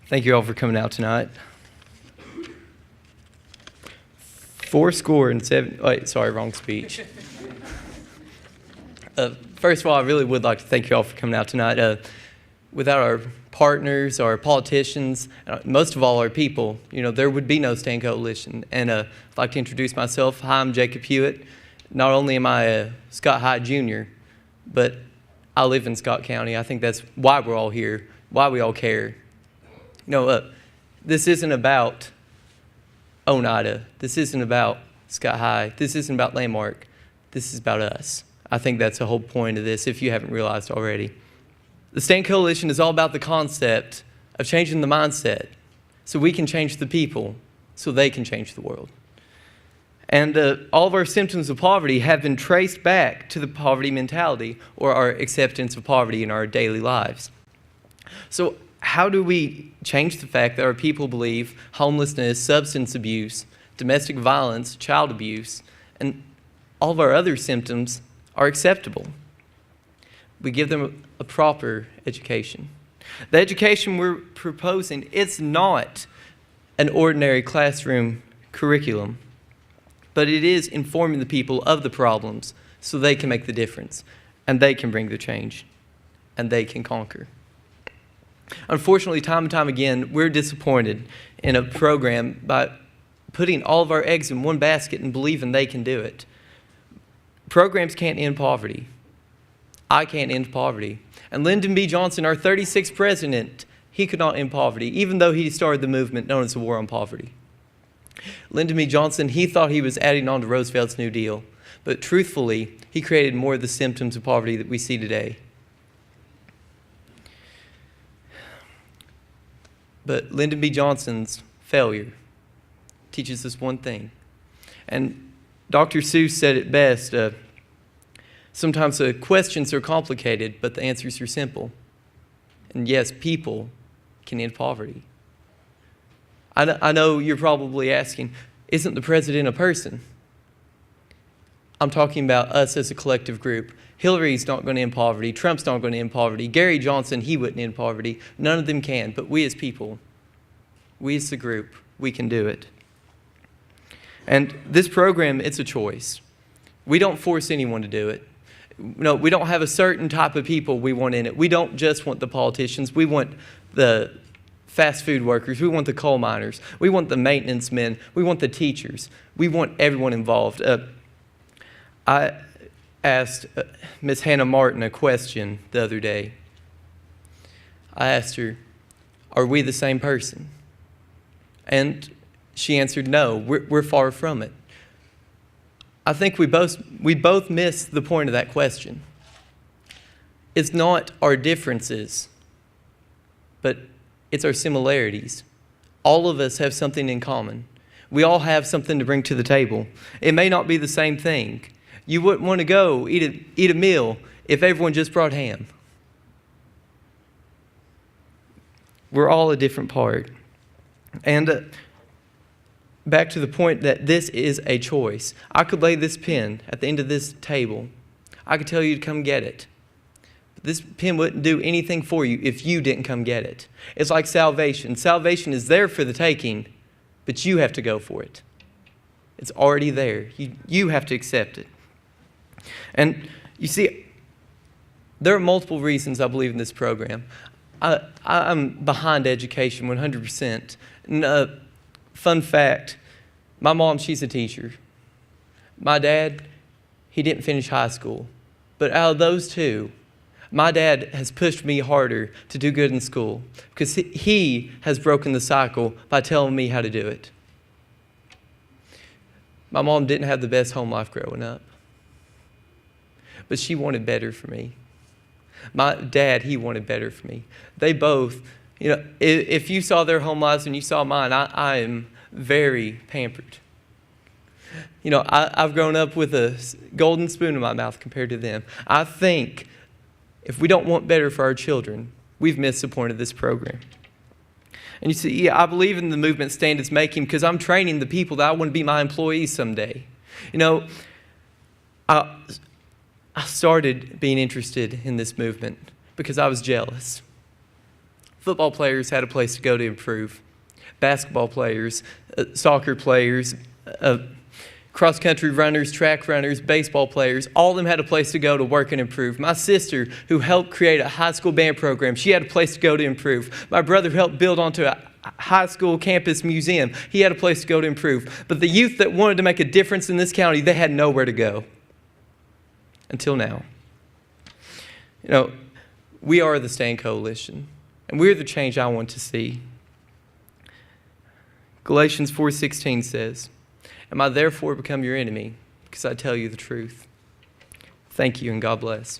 Thank you all for coming out tonight. 77. Wait, sorry, wrong speech. First of all, I really would like to thank you all for coming out tonight. Without our partners, our politicians, most of all our people, there would be no Stand Coalition. And I'd like to introduce myself. Hi, I'm Jacob Hewitt. Not only am I a Scott High Jr., but I live in Scott County. I think that's why we're all here, why we all care. This isn't about Oneida. This isn't about Scott High. This isn't about Landmark. This is about us. I think that's the whole point of this, if you haven't realized already. The Stand Coalition is all about the concept of changing the mindset so we can change the people so they can change the world. And all of our symptoms of poverty have been traced back to the poverty mentality or our acceptance of poverty in our daily lives. So how do we change the fact that our people believe homelessness, substance abuse, domestic violence, child abuse, and all of our other symptoms are acceptable? We give them a proper education. The education we're proposing, it's not an ordinary classroom curriculum, but it is informing the people of the problems so they can make the difference, and they can bring the change, and they can conquer. Unfortunately, time and time again, we're disappointed in a program by putting all of our eggs in one basket and believing they can do it. Programs can't end poverty. I can't end poverty. And Lyndon B. Johnson, our 36th president, he could not end poverty, even though he started the movement known as the War on Poverty. Lyndon B. Johnson, he thought he was adding on to Roosevelt's New Deal, but truthfully, he created more of the symptoms of poverty that we see today. But Lyndon B. Johnson's failure teaches us one thing. And Dr. Seuss said it best, sometimes the questions are complicated, but the answers are simple. And yes, people can end poverty. I know you're probably asking, isn't the president a person? I'm talking about us as a collective group. Hillary's not going to end poverty. Trump's not going to end poverty. Gary Johnson, he wouldn't end poverty. None of them can, but we as people, we as the group, we can do it. And this program, it's a choice. We don't force anyone to do it. No, we don't have a certain type of people we want in it. We don't just want the politicians. We want the fast food workers. We want the coal miners. We want the maintenance men. We want the teachers. We want everyone involved. I asked Miss Hannah Martin a question the other day. I asked her, are we the same person? And she answered, no, we're far from it. I think we both missed the point of that question. It's not our differences, but it's our similarities. All of us have something in common. We all have something to bring to the table. It may not be the same thing. You wouldn't want to go eat a meal if everyone just brought ham. We're all a different part. And back to the point that this is a choice. I could lay this pen at the end of this table. I could tell you to come get it. But this pen wouldn't do anything for you if you didn't come get it. It's like salvation. Salvation is there for the taking, but you have to go for it. It's already there. You have to accept it. And you see, there are multiple reasons I believe in this program. I'm behind education 100%. And, fun fact, my mom, she's a teacher. My dad, he didn't finish high school. But out of those two, my dad has pushed me harder to do good in school because he has broken the cycle by telling me how to do it. My mom didn't have the best home life growing up, but she wanted better for me. My dad, he wanted better for me. They both, if you saw their home lives and you saw mine, I am very pampered. I've grown up with a golden spoon in my mouth compared to them. I think if we don't want better for our children, we've missed the point of this program. And you see, I believe in the movement Stand is making because I'm training the people that I want to be my employees someday. I started being interested in this movement because I was jealous. Football players had a place to go to improve. Basketball players, soccer players, cross-country runners, track runners, baseball players, all of them had a place to go to work and improve. My sister, who helped create a high school band program, she had a place to go to improve. My brother helped build onto a high school campus museum. He had a place to go to improve. But the youth that wanted to make a difference in this county, they had nowhere to go. Until now. You know, we are the Stand Coalition, and we're the change I want to see. Galatians 4:16 says, "Am I therefore become your enemy because I tell you the truth?" Thank you, and God bless.